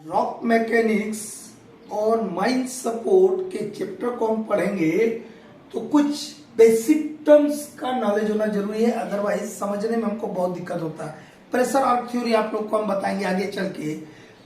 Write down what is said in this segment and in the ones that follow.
Rock mechanics और mine support के chapter को हम पढ़ेंगे तो कुछ बेसिक टर्म्स का नॉलेज होना जरूरी है, अदरवाइज समझने में हमको बहुत दिक्कत होता है। प्रेशर और थ्योरी आप लोग को हम बताएंगे आगे चल के,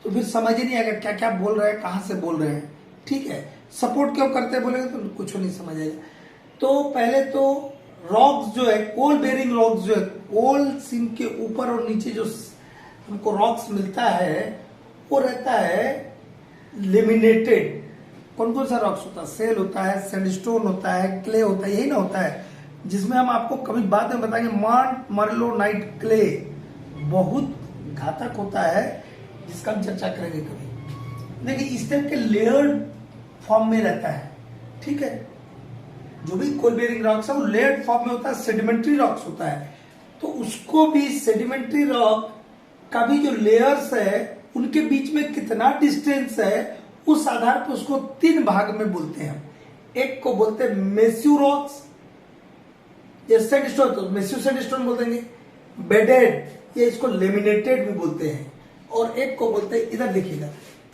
तो फिर समझ ही नहीं आएगा क्या क्या बोल रहे हैं, कहाँ से बोल रहे हैं। ठीक है, सपोर्ट क्यों करते हैं बोलेंगे तो कुछ नहीं समझ आएगा। तो पहले तो रॉक्स जो है, कोल बेरिंग रॉक्स जो है, कोल सीम के ऊपर और नीचे जो हमको रॉक्स मिलता है वो रहता है लेमिनेटेड। कौन कौन सा रॉक्स होता है? सेल होता है, सैंडस्टोन होता है, क्ले होता है, यही ना होता है, जिसमें हम आपको कभी बाद में बताएंगे। मर्लोनाइट क्ले बहुत घातक होता है, जिसका हम चर्चा करेंगे कभी। देखिए इस टाइप के लेयर्ड फॉर्म में रहता है। ठीक है, जो भी कोल बेरिंग रॉक्स है वो लेयर्ड फॉर्म में होता है, सेडिमेंट्री रॉक्स होता है। तो उसको भी सेडिमेंट्री रॉक का भी जो लेयर्स है उनके बीच में कितना डिस्टेंस है उस आधार पर उसको तीन भाग में बोलते हैं। एक को बोलते हैं मेस्यू रॉक्स, ये सैंडस्टोन तो मेस्यू सैंडस्टोन बोल देंगे, बेडेड, ये इसको लेमिनेटेड भी बोलते हैं, और एक को बोलते हैं, इधर देखिएगा,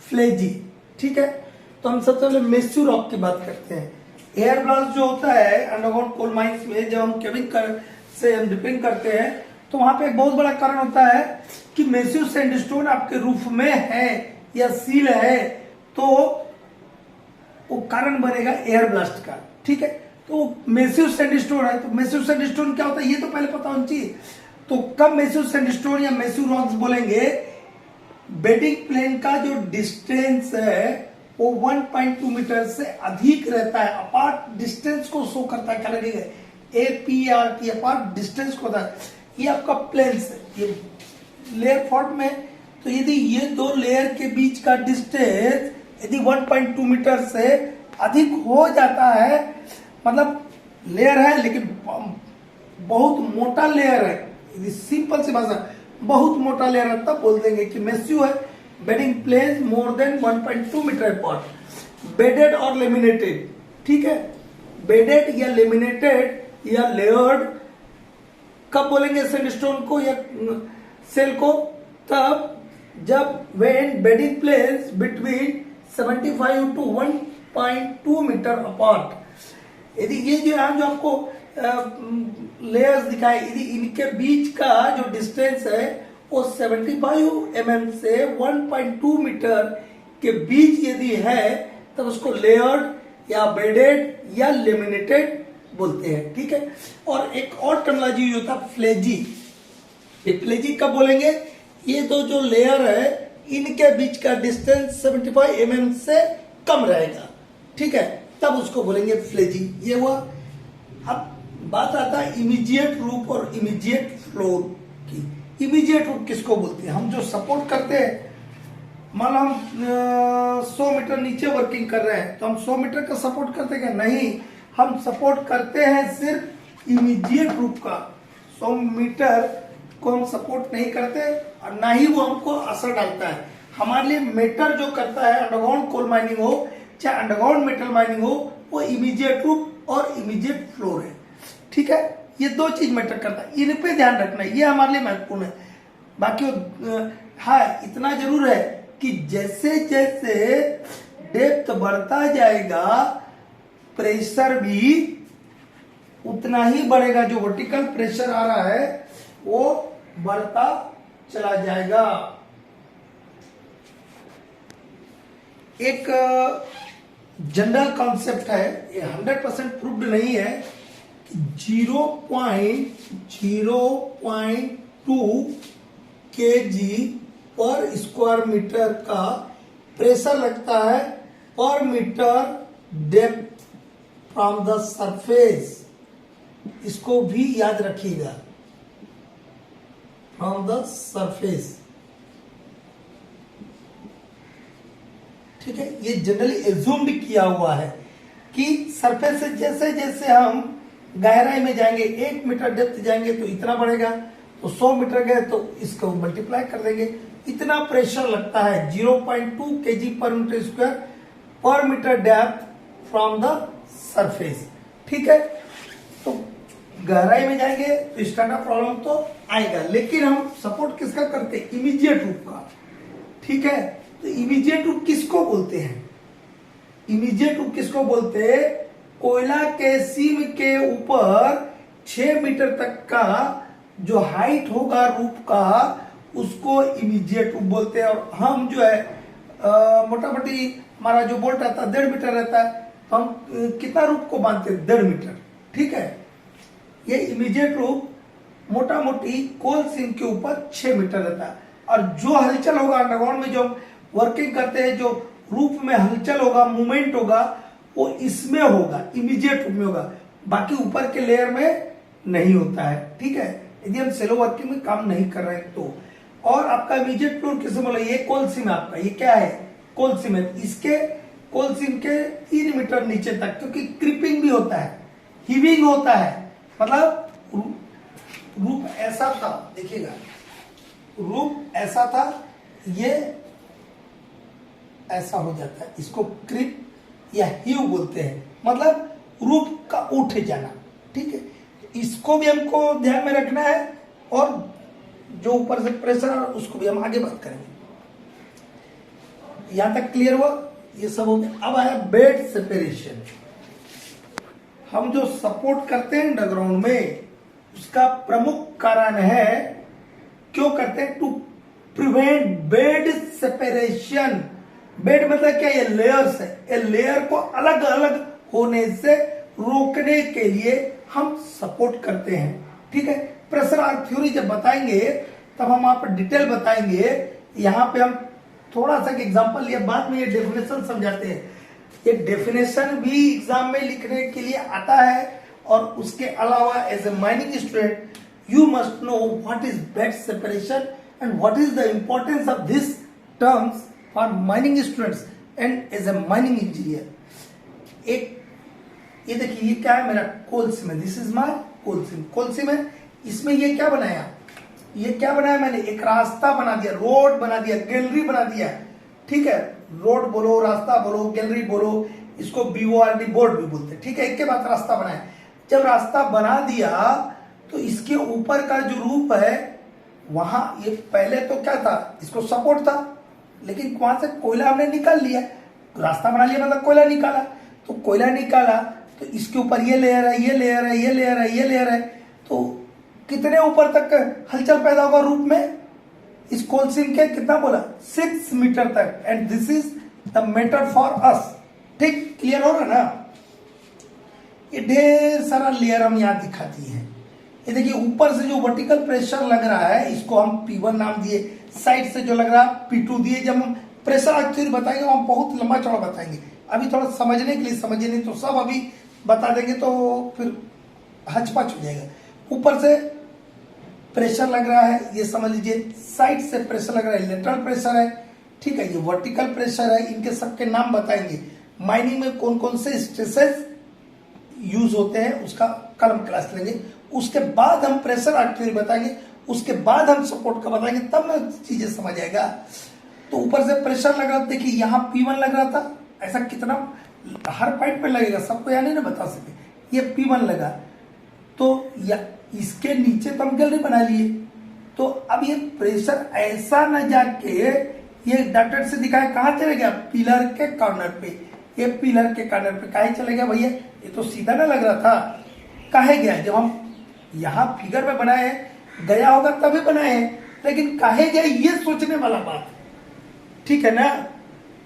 फ्लेजी। ठीक है, तो हम सबसे पहले मेस्यू रॉक की बात करते हैं। एयर ब्लास्ट जो होता है अंडरग्राउंड कोल माइंस में, जब हम केविंग से हम डिपिंग करते हैं तो वहां पे एक बहुत बड़ा कारण होता है कि मेस्यू सैंडस्टोन आपके रूफ में है या सील है, तो वो कारण बनेगा एयर ब्लास्ट का। ठीक है, तो मेस्यू सैंडस्टोन है, तो मेस्यू सैंडस्टोन क्या होता है ये तो पहले पता होना चाहिए। तो कब मेस्यू सैंडस्टोन या मेस्यू रॉक्स बोलेंगे? बेडिंग प्लेन का जो डिस्टेंस है वो 1.2 मीटर से अधिक रहता है। अपार्ट डिस्टेंस को शो करता है, क्या लगेगा? APRT, अपार्ट डिस्टेंस को होता है। ये आपका प्लेन से ये लेयर फॉर्म में, तो यदि ये दो लेयर के बीच का डिस्टेंस यदि 1.2 मीटर से अधिक हो जाता है, मतलब लेयर है लेकिन बहुत मोटा लेयर है, यदि सिंपल सी भाषा बहुत मोटा लेयर है, तब बोल देंगे कि मेस्यू है। Bedding plane more than 1.2 metre apart, bedded और लेमिनेटेड। ठीक है, बेडेड या लेमिनेटेड या लेयर्ड कब बोलेंगे सैंडस्टोन को या सेल को? तब जब when bedding planes between 75 to 1.2 metre apart. यदि ये जो है जो आपको लेयर्स दिखाए, यदि इनके बीच का जो डिस्टेंस है वो 75 mm से 1.2 मीटर के बीच यदि है, तब उसको लेयर्ड या बेडेड या लेमिनेटेड बोलते हैं। ठीक है, और एक और टर्मिनोलॉजी यूज होता है फ्लेजी। ये फ्लेजी कब बोलेंगे? ये दो जो लेयर है इनके बीच का डिस्टेंस 75 mm से कम रहेगा। ठीक है, तब उसको बोलेंगे फ्लेजी। ये हुआ। अब बात आता है इमीडिएट रूप और इमीडिएट फ्लोर की। इमीडिएट रूप किसको बोलते हैं? हम जो सपोर्ट करते हैं, मान लो हम 100 मीटर नीचे वर्किंग कर रहे हैं तो हम 100 मीटर का सपोर्ट करते हैं? नहीं, हम सपोर्ट करते हैं सिर्फ इमीडिएट रूप का। 100 मीटर को हम सपोर्ट नहीं करते और ना ही वो हमको असर डालता है। हमारे लिए मैटर जो करता है, अंडरग्राउंड कोल माइनिंग हो चाहे अंडरग्राउंड मेटल माइनिंग हो, वो इमीडिएट रूप और इमीडिएट फ्लोर है। ठीक है, ये दो चीज मैटर करता है, इन पे ध्यान रखना है, ये हमारे लिए महत्वपूर्ण है। बाकी हाँ, इतना जरूर है कि जैसे जैसे डेप्थ बढ़ता जाएगा प्रेशर भी उतना ही बढ़ेगा। जो वर्टिकल प्रेशर आ रहा है वो बढ़ता चला जाएगा। एक जनरल कॉन्सेप्ट है, ये 100% प्रूव्ड नहीं है, 0.02 kg पर स्क्वायर मीटर का प्रेशर लगता है per metre depth from the surface. इसको भी याद रखिएगा, फ्रॉम द सरफेस। ठीक है, ये जनरली एज्यूम भी किया हुआ है कि सरफेस से जैसे जैसे हम गहराई में जाएंगे, 1 मीटर डेप्थ जाएंगे तो इतना बढ़ेगा, तो 100 मीटर गए तो इसको मल्टीप्लाई कर देंगे, इतना प्रेशर लगता है। 0.2 kg per metre square per metre depth from the surface. ठीक है, तो गहराई में जाएंगे तो इस तरह का प्रॉब्लम तो आएगा, लेकिन हम सपोर्ट किसका करते हैं? इमीडिएट रूप का। ठीक है, तो इमीडिएट रूप किसको बोलते हैं? इमीडिएट रूप किसको बोलते हैं? कोयला के सीम के ऊपर 6 मीटर तक का जो हाइट होगा रूप का, उसको इमीडिएट रूप बोलते हैं। और हम जो है मोटा मोटी हमारा जो बोल्ट रहता है 1.5 मीटर रहता है, तो हम कितना रूप को बांधते हैं? 1.5 मीटर। ठीक है, ये इमीडिएट रूप मोटा मोटी कोल सीम के ऊपर 6 मीटर रहता है। और जो हलचल होगा अंडरग्राउंड में, जो वर्किंग करते हैं, जो रूप में हलचल होगा, मूवमेंट होगा, वो इसमें होगा, इमीडिएट रूप में होगा, बाकी ऊपर के लेयर में नहीं होता है। ठीक है, यदि हम सेलो वर्किंग में काम नहीं कर रहे हैं तो। और आपका इमीडिएट फ्लूइड किसे बोला? ये कोल सीम है आपका, ये क्या है? कोल सीम है। इसके कोल सीम के 3 मीटर नीचे तक, क्योंकि क्रिपिंग भी होता है, हीविंग होता है, मतलब रूप ऐसा था, देखिएगा रूप ऐसा था, ये ऐसा हो जाता है, इसको क्रिप या हीव बोलते हैं, मतलब रूप का उठ जाना। ठीक है, इसको भी हमको ध्यान में रखना है, और जो ऊपर से प्रेशर है उसको भी हम आगे बात करेंगे। यहां तक क्लियर हुआ? ये सब हो गया। अब आया बेड सेपरेशन। हम जो सपोर्ट करते हैं अंडरग्राउंड में, उसका प्रमुख कारण है, क्यों करते हैं? To prevent bed separation. Bed मतलब क्या? ये लेयर्स है, ये लेयर को अलग अलग होने से रोकने के लिए हम सपोर्ट करते हैं। ठीक है, प्रेशर आर्क थ्योरी जब बताएंगे तब हम आप डिटेल बताएंगे। यहां पे हम थोड़ा सा एग्जांपल लिया, बाद में ये डेफिनेशन समझाते हैं। ये डेफिनेशन भी एग्जाम में लिखने के लिए आता है, और उसके अलावा as a mining student you must know what is bed separation and what is the importance of this terms for mining students and as a mining engineer. एक ये देखिए, ये क्या है? मेरा कोल सीम है, दिस इज माय कोल सीम। कोल सीम है, इसमें ये क्या बनाया? ये क्या बनाया मैंने? एक रास्ता बना दिया, रोड बना दिया, गैलरी बना दिया। ठीक है, रोड बोलो, रास्ता बोलो, गैलरी बोलो, इसको BORD बोर्ड भी बोलते हैं। ठीक है, एक के बाद रास्ता बनाया। जब रास्ता बना दिया तो इसके ऊपर का जो रूप है, वहां ये पहले तो क्या था? इसको सपोर्ट था, लेकिन वहां से कोयला हमने निकाल लिया। रास्ता बना लिया मतलब कोयला निकाला, तो कोयला निकाला तो इसके ऊपर ये लेयर है, ये लेयर है, ये लेयर है, ये लेयर है, तो कितने ऊपर तक हलचल पैदा होगा रूप में? इस कोल सीम के कितना बोला? 6 मीटर तक। And this is the matter for us. ठीक, क्लियर हो रहा ना? ये ढेर सारा लेयर हम यहां दिखाती है। ये देखिए, ऊपर से जो वर्टिकल प्रेशर लग रहा है, इसको हम P1 नाम दिए। साइड से जो लग रहा है P2 दिए। जब हम प्रेशर एक्चुअली बताएंगे हम बहुत लंबा चौड़ा बताएंगे, अभी थोड़ा समझने के लिए समझिए, नहीं तो सब अभी बता देंगे तो फिर हचपच हो जाएगा। ऊपर से प्रेशर लग रहा है, ये समझ लीजिए। साइड से प्रेशर लग रहा है, लेटरल प्रेशर है। ठीक है, ये वर्टिकल प्रेशर है। इनके सबके नाम बताएंगे। माइनिंग में कौन कौन से स्ट्रेसेस यूज होते हैं उसका कल हम क्लास लेंगे। उसके बाद हम प्रेशर एक्चुअली बताएंगे, उसके बाद हम सपोर्ट का बताएंगे, तब ना चीजें समझ आएगा। तो ऊपर से प्रेशर लग रहा था, देखिए यहाँ P1 लग रहा था। ऐसा कितना हर पॉइंट पे लगेगा, सबको यहाँ नहीं ना बता सके। ये P1 लगा, तो या इसके नीचे तो हम गैलरी बना लिए। तो अब ये प्रेशर ऐसा न जाके ये डॉटेड से दिखाया, कहाँ चले गया? पिलर के कॉर्नर पे। ये पिलर के कॉर्नर पे काहे चले गया भैया? ये तो सीधा ना लग रहा था, काहे गया? जब हम यहाँ फिगर में बनाए, गया होगा तभी बनाए, लेकिन काहे गया ये सोचने वाला बात। ठीक है ना?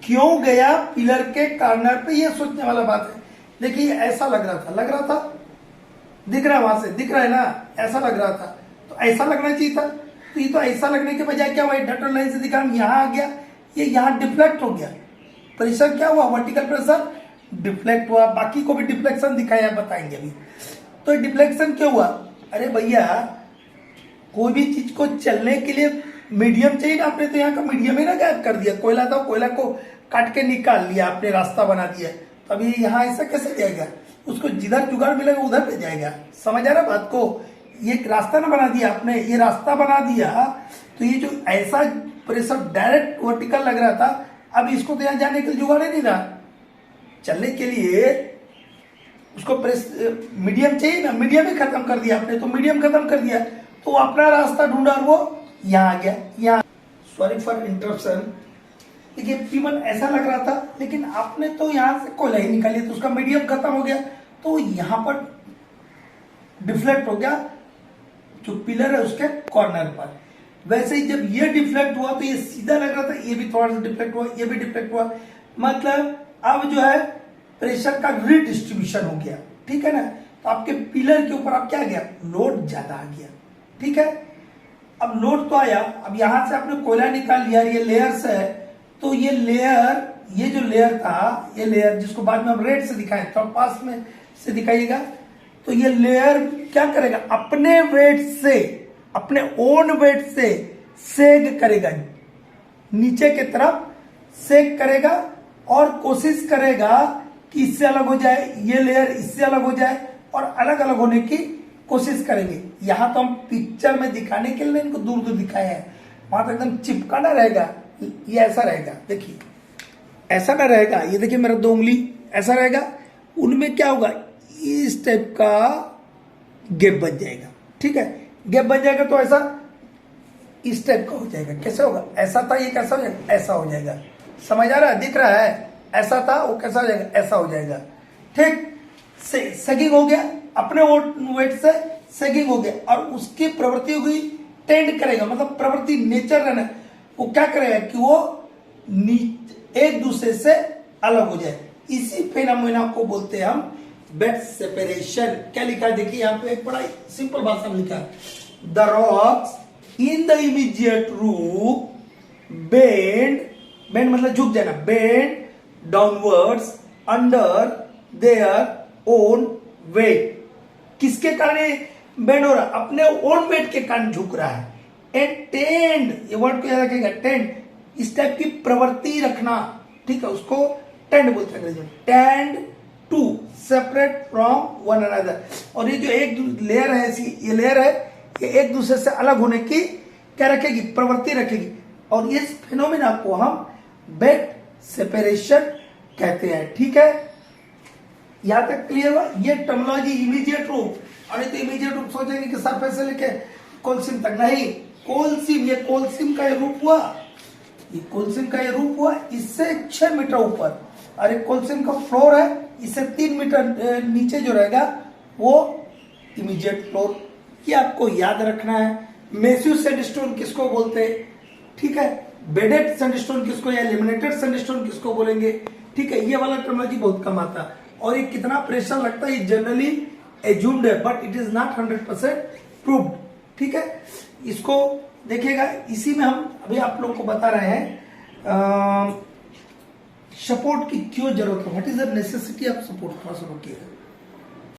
क्यों गया पिलर के कॉर्नर पे, ये सोचने वाला बात है। देखिए ऐसा लग रहा था, लग रहा था, दिख रहा है वहां से, दिख रहा है ना? ऐसा लग रहा था, तो ऐसा लगना चाहिए था। तो ये तो ऐसा लगने के बजाय क्या हुआ? डॉटेड लाइन से दिखा, यहाँ आ गया, ये यहाँ डिफ्लेक्ट हो गया। प्रेशर क्या हुआ? वर्टिकल प्रेशर डिफ्लेक्ट हुआ। बाकी को भी डिफ्लेक्शन दिखाया, बताएंगे अभी। तो डिफ्लेक्शन क्यों हुआ? अरे भैया, कोई भी चीज को चलने के लिए मीडियम चाहिए ना। आपने तो यहाँ का मीडियम ही ना गायब कर दिया। कोयला था, कोयला को काट के निकाल लिया, आपने रास्ता बना दिया। तो अभी यहाँ ऐसा कैसे जाएगा? उसको जिधर जुगाड़ मिलेगा उधर पे जाएगा। समझ आ रहा बात को? ये रास्ता ना बना दिया आपने, ये रास्ता बना दिया, तो ये जो ऐसा प्रेशर डायरेक्ट वर्टिकल लग रहा था, अब इसको तो यहाँ जाने के लिए जुगाड़ ही नहीं रहा। चलने के लिए उसको मीडियम चाहिए ना, मीडियम ही खत्म कर दिया आपने। तो मीडियम खत्म कर दिया तो अपना रास्ता ढूंढा और वो यहाँ आ गया। यहाँ, सॉरी फॉर इंटरप्शन, देखिए P1 ऐसा लग रहा था, लेकिन आपने तो यहां से कोयला ही निकाली तो उसका मीडियम खत्म हो गया, तो यहां पर डिफ्लेक्ट हो गया जो पिलर है उसके कॉर्नर पर। वैसे ही जब ये डिफ्लेक्ट हुआ तो ये सीधा लग रहा था, ये भी थोड़ा सा डिफ्लेक्ट हुआ, ये भी डिफ्लेक्ट हुआ, मतलब अब जो है प्रेशर का रीडिस्ट्रीब्यूशन हो गया, ठीक है ना। तो आपके पिलर के ऊपर अब क्या आ गया, लोड ज्यादा आ गया, ठीक है। अब लोड तो आया, अब यहां से आपने कोयला निकाल लिया, ये लेयर्स है, तो ये लेयर, ये जो लेयर था, ये लेयर जिसको बाद में हम रेड से दिखाएं, तो पास में से दिखाइएगा, तो ये लेयर क्या करेगा, अपने वेट से, अपने ओन वेट से सेग करेगा, नीचे की तरफ सेग करेगा और कोशिश करेगा कि इससे अलग हो जाए, ये लेयर इससे अलग हो जाए और अलग अलग होने की कोशिश करेंगे। यहां तो हम पिक्चर में दिखाने के लिए इनको दूर दूर दिखाए हैं, वहां तो एकदम चिपका ना रहेगा, ये ऐसा रहेगा, देखिए ऐसा ना रहेगा, ये देखिए मेरा 2 उंगली ऐसा रहेगा, उनमें क्या होगा, इस टाइप का गैप बन जाएगा, ठीक है। गैप बन जाएगा तो ऐसा इस टाइप का हो जाएगा, कैसे होगा, ऐसा था ये कैसा हो जाएगा, ऐसा हो जाएगा, समझ आ रहा है, दिख रहा है, ऐसा था वो कैसा हो जाएगा, ऐसा हो जाएगा, ठीक। सेगिंग हो गया, अपने वेट से सेगिंग हो गया और उसकी प्रवृत्ति हो गई टेंड करेगा, मतलब प्रवृत्ति नेचर रहना, वो क्या करेगा कि वो एक दूसरे से अलग हो जाए, इसी फेनोमेना को बोलते हैं हम बेड सेपरेशन। क्या लिखा है देखिए यहाँ पे, एक बड़ा सिंपल भाषा में लिखा है, the rocks in the immediate roof bend, bend मतलब झुक जाना, bend downwards under their own wait. किसके कारण बेंड हो रहा, अपने ओन वेट के कारण झुक रहा है। एंड टेंड, ये वर्ड को याद रखिएगा, टेंड, इस टाइप की प्रवृत्ति रखना, ठीक है, उसको टेंड बोलते हैं अंग्रेजी में, tend to separate from one another. और ये जो एक लेयर है, ये लेयर है, ये एक दूसरे से अलग होने की क्या रखेगी, प्रवृत्ति रखेगी, और इस फिनोमिना को हम बेड सेपरेशन कहते हैं, ठीक है। यहां तक क्लियर हुआ, ये टर्मिनोलॉजी इमीडिएट रूप, और तो इमीडिएट रूप सोचेंगे कि सरफेस से लेके कोलसिम तक, नहीं, कोलसिम, ये कोलसिम का रूप हुआ, ये कोलसिम का ये रूप हुआ, इससे 6 मीटर ऊपर, और एक कोलसिम का फ्लोर है, इससे 3 मीटर नीचे जो रहेगा वो इमीडिएट फ्लोर। ये आपको याद रखना है। मेसिव सैंडस्टोन किसको बोलते हैं, ठीक है, बेडेड सैंडस्टोन किसको, या लेमिनेटेड सैंडस्टोन किसको बोलेंगे, ठीक है। ये वाला टर्मिनोलॉजी बहुत कम आता है, और ये कितना प्रेशर लगता है ये जनरली एज्यूम्ड है, but it is not 100% proved, ठीक है। इसको देखिएगा, इसी में हम अभी आप लोगों को बता रहे हैं सपोर्ट की क्यों जरूरत है, what is the necessity of support, थोड़ा सा रुकिएगा।